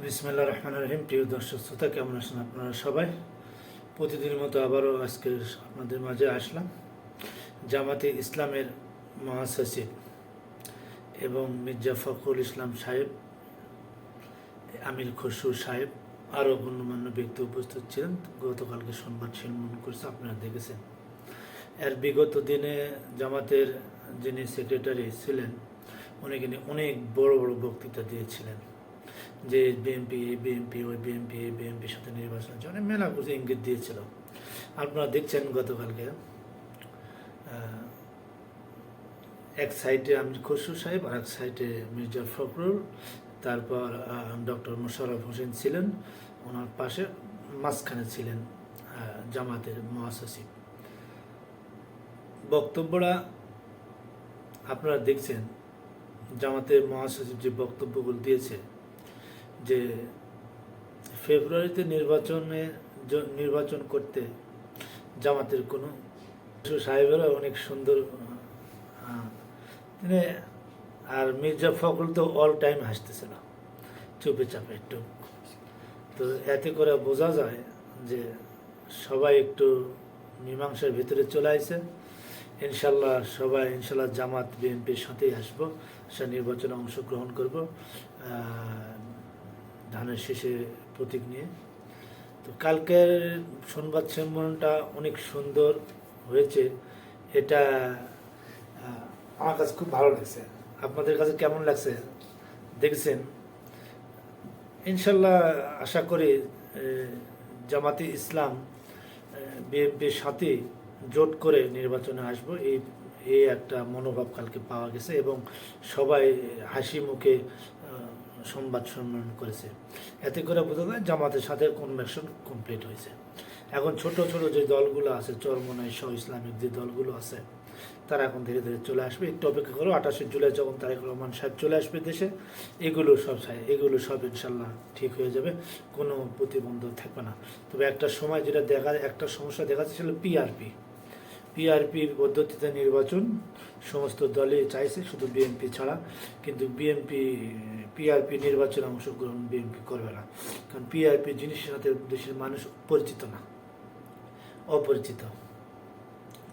বিসমিল্লাহির রহমানির রহিম। প্রিয় দর্শক শ্রোতা, কেমন আছেন আপনারা সবাই? প্রতিদিনের মতো আবারও আজকে আপনাদের মাঝে আসলাম। জামাতে ইসলামের মহাসচিব এবং মির্জা ফখরুল ইসলাম সাহেব, আমির খসরু সাহেব, আরও গণ্যমান্য ব্যক্তি উপস্থিত ছিলেন। গতকালকে সংবাদ সম্মেলন করেছে, আপনারা দেখেছেন। এর বিগত দিনে জামাতের যিনি সেক্রেটারি ছিলেন উনি কিন্তু অনেক বড় বড় বক্তৃতা দিয়েছিলেন যে বিএনপি ওই বিএনপির সাথে নির্বাচন হচ্ছে, অনেক মেলা কিছু ইঙ্গিত দিয়েছিল। আপনারা দেখছেন গতকালকে এক সাইডে আমির খসরু সাহেব আর এক সাইডে মির্জা ফখরুল, তারপর ডক্টর মোশাররফ হোসেন ছিলেন ওনার পাশে, মাঝখানে ছিলেন জামাতের মহাসচিব। বক্তব্যটা আপনারা দেখছেন, জামাতের মহাসচিব যে বক্তব্যগুলো দিয়েছে যে ফেব্রুয়ারিতে নির্বাচন করতে জামাতের কোনো সাহেবেরা অনেক সুন্দর, আর মির্জা ফখরুল তো অল টাইম হাসতেছিল চুপে চাপে একটু। তো এতে করে বোঝা যায় যে সবাই একটু মীমাংসার ভিতরে চলে আসছে। ইনশাল্লাহ জামাত বিএনপির সাথেই আসবো, সে নির্বাচনে অংশগ্রহণ করব ধানের শেষে প্রতীক নিয়ে। তো কালকের সংবাদ সম্মেলনটা অনেক সুন্দর হয়েছে, এটা আমার কাছে খুব ভালো লাগছে। আপনাদের কাছে কেমন লাগছে দেখছেন? ইনশাল্লাহ আশা করি জামাতে ইসলাম বিএনপির সাথে জোট করে নির্বাচনে আসবো, এই একটা মনোভাব কালকে পাওয়া গেছে এবং সবাই হাসি মুখে সংবাদ সম্মেলন করেছে। এতে করে বোঝা যায় জামাতের সাথে কনভেনশন কমপ্লিট হয়েছে। এখন ছোট ছোট যে দলগুলো আছে, চরমনাই সহ ইসলামিক যে দলগুলো আছে, তারা এখন ধীরে ধীরে চলে আসবে। একটু অপেক্ষা করো, 28 জুলাই যখন তারেক রহমান সাহেব চলে আসবে দেশে, এগুলো সব ইনশাল্লাহ ঠিক হয়ে যাবে, কোনো প্রতিবন্ধক থাকবে না। তবে একটা সমস্যা দেখা যাচ্ছে সেটা পিআরপি পদ্ধতিতে নির্বাচন সমস্ত দলই চাইছে, শুধু বিএনপি ছাড়া। কিন্তু পিআরপি নির্বাচনে অংশগ্রহণ বিএনপি করবে না, কারণ পিআরপি জিনিসের সাথে দেশের মানুষ অপরিচিত।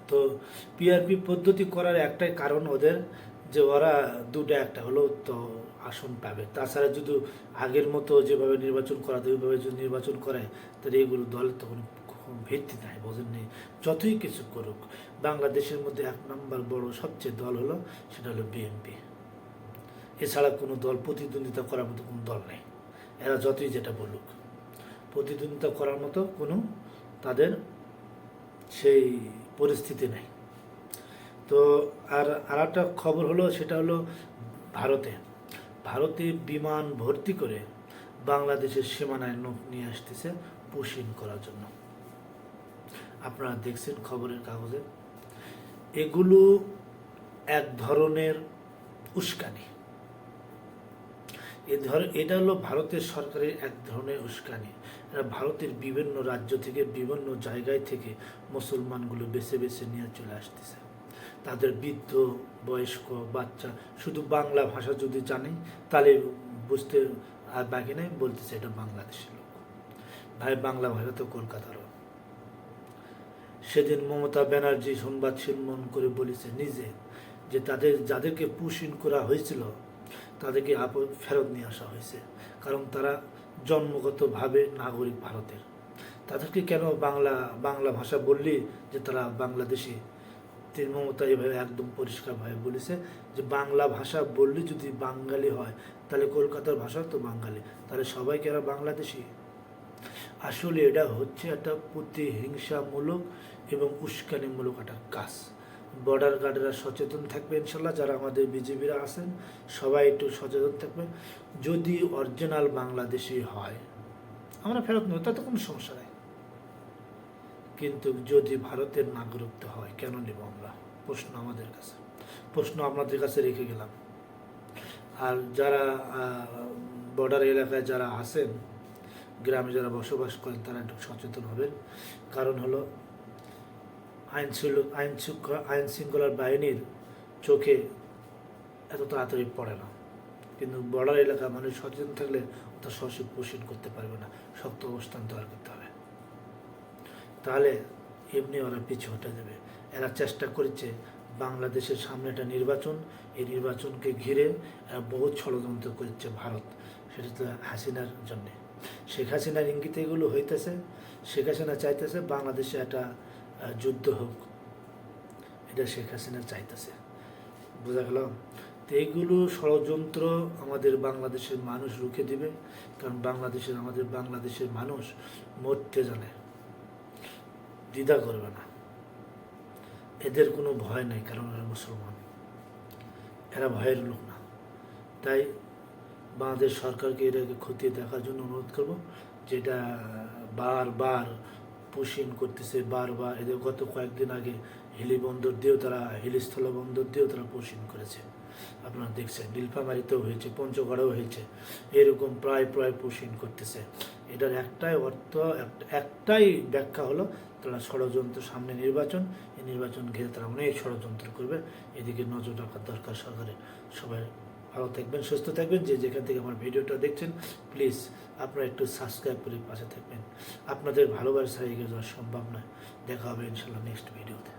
তো পিআরপি পদ্ধতি করার একটাই কারণ ওদের, যে ওরা দুটো একটা হলো তো আসন পাবে। তাছাড়া যদি আগের মতো যেভাবে নির্বাচন করাতে ওইভাবে যদি নির্বাচন করে, তাহলে এগুলো দলের তখন ভিত্তি নাই, বোঝেন নেই। যতই কিছু করুক, বাংলাদেশের মধ্যে 1 নম্বর বড় সবচেয়ে দল হলো, সেটা হলো বিএনপি। এছাড়া কোনো দল প্রতিদ্বন্দ্বিতা করার মতো কোনো দল নেই। এরা যতই যেটা বলুক, প্রতিদ্বন্দ্বিতা করার মতো কোনো তাদের সেই পরিস্থিতি নেই। তো আর একটা খবর হলো, সেটা হলো ভারতে বিমান ভর্তি করে বাংলাদেশের সীমানায় নখ নিয়ে আসতেছে পুশিং করার জন্য। আপনারা দেখছেন খবরের কাগজে। এগুলো এক ধরনের উস্কানি। এটা হলো ভারতের সরকারের এক ধরনের উস্কানি। এরা ভারতের বিভিন্ন রাজ্য থেকে, বিভিন্ন জায়গায় থেকে মুসলমানগুলো বেছে বেছে নিয়ে চলে আসতেছে। তাদের বৃদ্ধ, বয়স্ক, বাচ্চা, শুধু বাংলা ভাষা যদি জানে তাহলে বুঝতে, আর বাকি নেই, বলতেছে এটা বাংলাদেশের লোক। ভাই, বাংলা ভাষা তো কলকাতারও। সেদিন মমতা ব্যানার্জি সংবাদ সম্মেলন করে বলেছে নিজে যে যাদেরকে পুশিং করা হয়েছিল তাদেরকে ফেরত নিয়ে আসা হয়েছে, কারণ তারা জন্মগতভাবে নাগরিক ভারতের। তাদেরকে কেন বাংলা ভাষা বললি যে তারা বাংলাদেশি? তিনি মমতা এভাবে একদম পরিষ্কারভাবে বলেছে যে বাংলা ভাষা বললে যদি বাঙালি হয়, তাহলে কলকাতার ভাষা তো বাঙালি, তাহলে সবাইকে এরা বাংলাদেশি। আসলে এটা হচ্ছে একটা প্রতিহিংসামূলক এবং উস্কানিমূলক একটা কাজ। বর্ডার গার্ডেরা সচেতন থাকবে ইনশাল্লাহ, যারা আমাদের বিজেপিরা আছেন সবাই একটু সচেতন থাকবে। যদি অরিজিনাল বাংলাদেশি হয় আমরা ফেরত নেব, তাতে কোনো সমস্যা নেই। কিন্তু যদি ভারতের নাগরিকত্ব হয়, কেন নেব আমরা? প্রশ্ন আপনাদের কাছে রেখে গেলাম। আর যারা বর্ডার এলাকায় যারা আছেন, গ্রামে যারা বসবাস করেন, তারা একটু সচেতন হবেন। কারণ হলো আইন শৃঙ্খলার বাহিনীর চোখে এত তাড়াতাড়ি পড়ে না, কিন্তু বর্ডার এলাকা মানুষ সচেতন থাকলে আত্মসাহসী পোষণ করতে পারবে না, শক্ত অবস্থান তৈরি করতে হবে। তাহলে এমনি ওরা পিছু হটে দেবে। এরা চেষ্টা করেছে বাংলাদেশের সামনে একটা নির্বাচন, এই নির্বাচনকে ঘিরে এরা বহুত ষড়যন্ত্র করেছে ভারত, সেটা তো হাসিনার জন্যে। শেখ হাসিনার ইঙ্গিতে এগুলো হইতেছে। শেখ হাসিনা চাইতেছে বাংলাদেশে একটা যুদ্ধ হোক, এটা শেখ হাসিনা চাইতেছে, বোঝা গেল? তো এইগুলো ষড়যন্ত্র আমাদের বাংলাদেশের মানুষ রুখে দিবে, কারণ আমাদের বাংলাদেশের মানুষ মরতে জানে, দ্বিধা করবে না, এদের কোনো ভয় নাই, কারণ এরা মুসলমান, এরা ভয়ের লোক না। তাই বাংলাদেশ সরকারকে এটাকে খতিয়ে দেখার জন্য অনুরোধ করব, যেটা বারবার পুশিং করতেছে, বারবার এদের গত কয়েকদিন আগে হিলিস্থল বন্দর দিয়েও তারা পুশিং করেছে, আপনারা দেখছেন, নীলফামারীতেও হয়েছে, পঞ্চগড়েও হয়েছে, এরকম প্রায় পুশিং করতেছে। এটার একটাই অর্থ, একটাই ব্যাখ্যা হলো তারা ষড়যন্ত্র, সামনে নির্বাচন, এই নির্বাচন ঘিরে তারা অনেক ষড়যন্ত্র করবে, এদিকে নজর রাখার দরকার সরকারের। সবাই ভালো থাকবেন, সুস্থ থাকবেন, যে যেখান থেকে আমার ভিডিওটা দেখছেন প্লিজ আপনারা একটু সাবস্ক্রাইব করে পাশে থাকবেন। আপনাদের ভালোবাসা এগিয়ে যাওয়া সম্ভব নয়। দেখা হবে ইনশাল্লাহ নেক্সট ভিডিওতে।